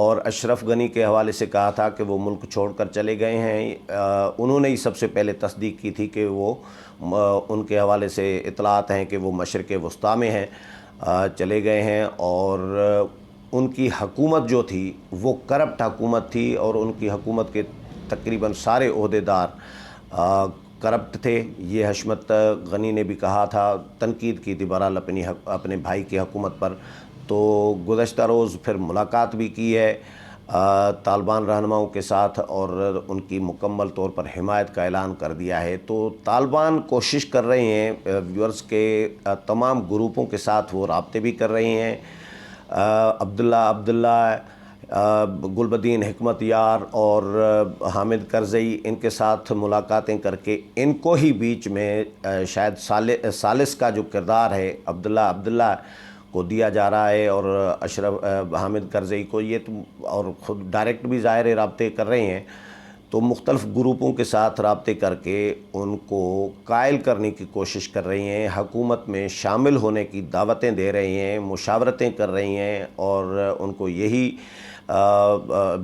اور اشرف غنی کے حوالے سے کہا تھا کہ وہ ملک چھوڑ کر چلے گئے ہیں۔ انہوں نے ہی سب سے پہلے تصدیق کی تھی کہ وہ ان کے حوالے سے اطلاعات ہیں کہ وہ مشرق وسطیٰ میں ہیں، چلے گئے ہیں، اور ان کی حکومت جو تھی وہ کرپٹ حکومت تھی، اور ان کی حکومت کے تقریباً سارے عہدیدار کرپٹ تھے۔ یہ حشمت غنی نے بھی کہا تھا، تنقید کی تھی بہرحال اپنے بھائی کی حکومت پر۔ تو گزشتہ روز پھر ملاقات بھی کی ہے طالبان رہنماؤں کے ساتھ، اور ان کی مکمل طور پر حمایت کا اعلان کر دیا ہے۔ تو طالبان کوشش کر رہے ہیں، ویورز کے تمام گروپوں کے ساتھ وہ رابطے بھی کر رہے ہیں۔ عبداللہ گلبدین حکمت یار اور حامد کرزئی، ان کے ساتھ ملاقاتیں کر کے ان کو ہی بیچ میں شاید ثالث کا جو کردار ہے عبداللہ کو دیا جا رہا ہے، اور حامد کرزئی کو یہ اور خود ڈائریکٹ بھی ظاہر رابطے کر رہے ہیں۔ تو مختلف گروپوں کے ساتھ رابطے کر کے ان کو قائل کرنے کی کوشش کر رہی ہیں، حکومت میں شامل ہونے کی دعوتیں دے رہی ہیں، مشاورتیں کر رہی ہیں، اور ان کو یہی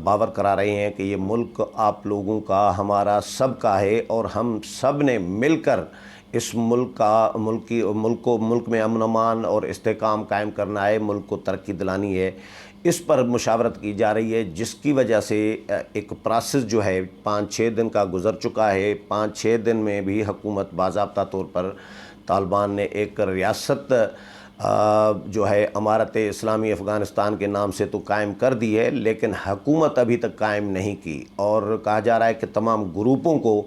باور کرا رہے ہیں کہ یہ ملک آپ لوگوں کا، ہمارا سب کا ہے، اور ہم سب نے مل کر اس ملک میں امن و امان اور استحکام قائم کرنا ہے، ملک کو ترقی دلانی ہے۔ اس پر مشاورت کی جا رہی ہے، جس کی وجہ سے ایک پروسیس جو ہے 5-6 دن کا گزر چکا ہے۔ 5-6 دن میں بھی حکومت باضابطہ طور پر طالبان نے ایک ریاست جو ہے امارت اسلامی افغانستان کے نام سے تو قائم کر دی ہے، لیکن حکومت ابھی تک قائم نہیں کی، اور کہا جا رہا ہے کہ تمام گروپوں کو،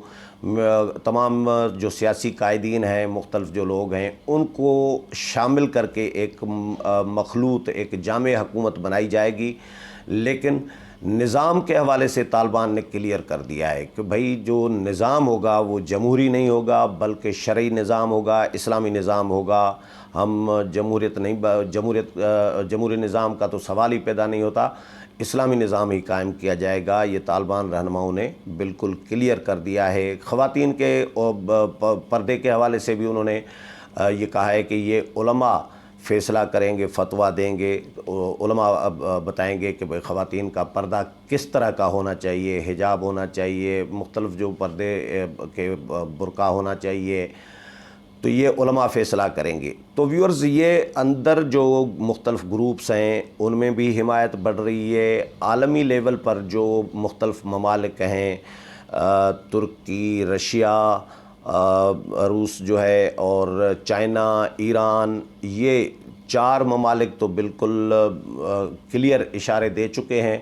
تمام جو سیاسی قائدین ہیں، مختلف جو لوگ ہیں، ان کو شامل کر کے ایک مخلوط، ایک جامع حکومت بنائی جائے گی۔ لیکن نظام کے حوالے سے طالبان نے کلیئر کر دیا ہے کہ بھائی جو نظام ہوگا وہ جمہوری نہیں ہوگا، بلکہ شرعی نظام ہوگا، اسلامی نظام ہوگا۔ ہم جمہوری نظام کا تو سوال ہی پیدا نہیں ہوتا، اسلامی نظام ہی قائم کیا جائے گا۔ یہ طالبان رہنماؤں نے بالکل کلیئر کر دیا ہے۔ خواتین کے پردے کے حوالے سے بھی انہوں نے یہ کہا ہے کہ یہ علماء فیصلہ کریں گے، فتویٰ دیں گے، علماء بتائیں گے کہ خواتین کا پردہ کس طرح کا ہونا چاہیے، حجاب ہونا چاہیے، مختلف جو پردے کے برقع ہونا چاہیے، تو یہ علماء فیصلہ کریں گے۔ تو ویورز، یہ اندر جو مختلف گروپس ہیں ان میں بھی حمایت بڑھ رہی ہے۔ عالمی لیول پر جو مختلف ممالک ہیں، ترکی، رشیا، روس جو ہے، اور چائنا، ایران، یہ 4 ممالک تو بالکل کلیئر اشارے دے چکے ہیں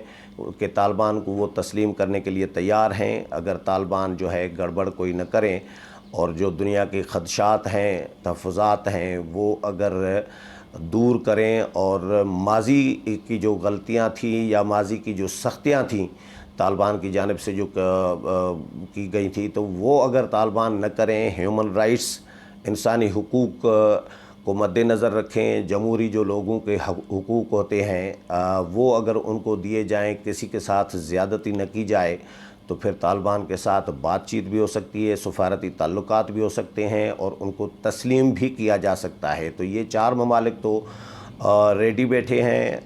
کہ طالبان کو وہ تسلیم کرنے کے لیے تیار ہیں، اگر طالبان جو ہے گڑبڑ کوئی نہ کریں، اور جو دنیا کے خدشات ہیں، تحفظات ہیں، وہ اگر دور کریں، اور ماضی کی جو غلطیاں تھیں یا ماضی کی جو سختیاں تھیں طالبان کی جانب سے جو کی گئی تھی، تو وہ اگر طالبان نہ کریں، ہیومن رائٹس، انسانی حقوق کو مد نظر رکھیں، جمہوری جو لوگوں کے حقوق ہوتے ہیں وہ اگر ان کو دیے جائیں، کسی کے ساتھ زیادتی نہ کی جائے، تو پھر طالبان کے ساتھ بات چیت بھی ہو سکتی ہے، سفارتی تعلقات بھی ہو سکتے ہیں، اور ان کو تسلیم بھی کیا جا سکتا ہے۔ تو یہ 4 ممالک تو ریڈی بیٹھے ہیں۔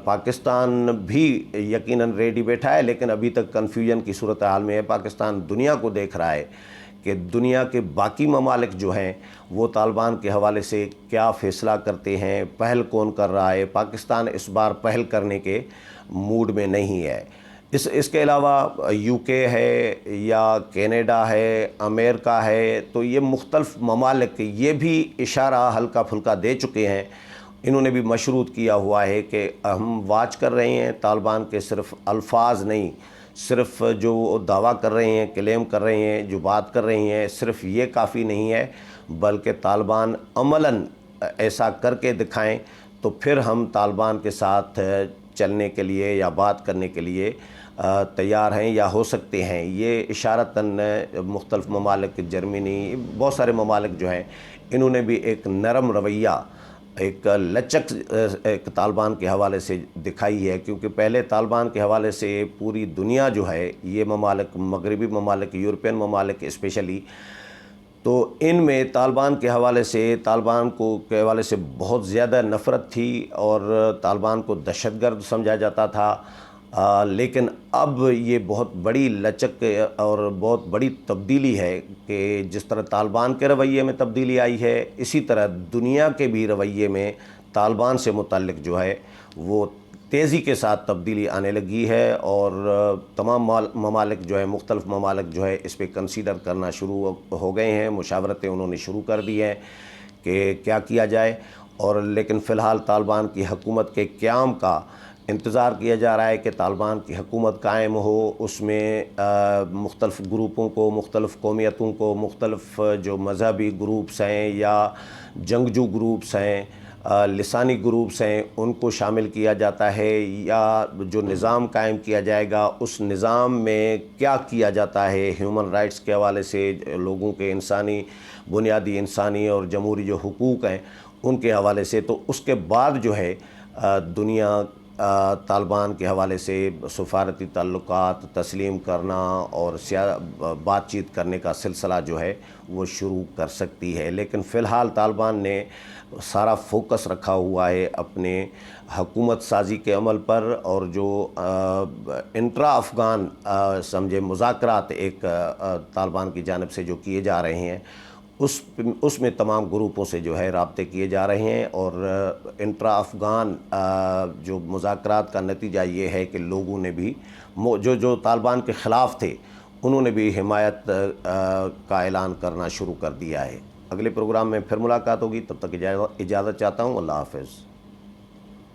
پاکستان بھی یقیناً ریڈی بیٹھا ہے، لیکن ابھی تک کنفیوژن کی صورتحال میں ہے۔ پاکستان دنیا کو دیکھ رہا ہے کہ دنیا کے باقی ممالک جو ہیں وہ طالبان کے حوالے سے کیا فیصلہ کرتے ہیں، پہل کون کر رہا ہے۔ پاکستان اس بار پہل کرنے کے موڈ میں نہیں ہے۔ اس کے علاوہ یو کے ہے، یا کینیڈا ہے، امریکہ ہے، تو یہ مختلف ممالک یہ بھی اشارہ ہلکا پھلکا دے چکے ہیں۔ انہوں نے بھی مشروط کیا ہوا ہے کہ ہم واچ کر رہے ہیں، طالبان کے صرف الفاظ نہیں، صرف جو دعویٰ کر رہے ہیں، کلیم کر رہے ہیں، جو بات کر رہے ہیں، صرف یہ کافی نہیں ہے، بلکہ طالبان عملاً ایسا کر کے دکھائیں، تو پھر ہم طالبان کے ساتھ چلنے کے لیے یا بات کرنے کے لیے تیار ہیں یا ہو سکتے ہیں۔ یہ اشارتاً مختلف ممالک، جرمنی، بہت سارے ممالک جو ہیں، انہوں نے بھی ایک نرم رویہ، ایک لچک ایک طالبان کے حوالے سے دکھائی ہے، کیونکہ پہلے طالبان کے حوالے سے پوری دنیا جو ہے، یہ ممالک، مغربی ممالک، یورپین ممالک اسپیشلی، تو ان میں طالبان کے حوالے سے، طالبان کے حوالے سے بہت زیادہ نفرت تھی، اور طالبان کو دہشت گرد سمجھا جاتا تھا، لیکن اب یہ بہت بڑی لچک اور بہت بڑی تبدیلی ہے کہ جس طرح طالبان کے رویے میں تبدیلی آئی ہے، اسی طرح دنیا کے بھی رویے میں طالبان سے متعلق جو ہے وہ تیزی کے ساتھ تبدیلی آنے لگی ہے، اور تمام ممالک جو ہے، مختلف ممالک جو ہے اس پہ کنسیڈر کرنا شروع ہو گئے ہیں، مشاورتیں انہوں نے شروع کر دی ہیں کہ کیا کیا جائے۔ اور لیکن فی الحال طالبان کی حکومت کے قیام کا انتظار کیا جا رہا ہے کہ طالبان کی حکومت قائم ہو، اس میں مختلف گروپوں کو، مختلف قومیتوں کو، مختلف جو مذہبی گروپس ہیں یا جنگجو گروپس ہیں، لسانی گروپس ہیں، ان کو شامل کیا جاتا ہے، یا جو نظام قائم کیا جائے گا اس نظام میں کیا کیا جاتا ہے ہیومن رائٹس کے حوالے سے، لوگوں کے انسانی، بنیادی انسانی اور جمہوری جو حقوق ہیں ان کے حوالے سے۔ تو اس کے بعد جو ہے دنیا طالبان کے حوالے سے سفارتی تعلقات تسلیم کرنا اور بات چیت کرنے کا سلسلہ جو ہے وہ شروع کر سکتی ہے۔ لیکن فی الحال طالبان نے سارا فوکس رکھا ہوا ہے اپنے حکومت سازی کے عمل پر، اور جو انٹرا افغان سمجھے مذاکرات ایک طالبان کی جانب سے جو کیے جا رہے ہیں اس میں تمام گروپوں سے جو ہے رابطے کیے جا رہے ہیں، اور انٹرا افغان جو مذاکرات کا نتیجہ یہ ہے کہ لوگوں نے بھی جو طالبان کے خلاف تھے انہوں نے بھی حمایت کا اعلان کرنا شروع کر دیا ہے۔ اگلے پروگرام میں پھر ملاقات ہوگی، تب تک اجازت چاہتا ہوں۔ اللہ حافظ۔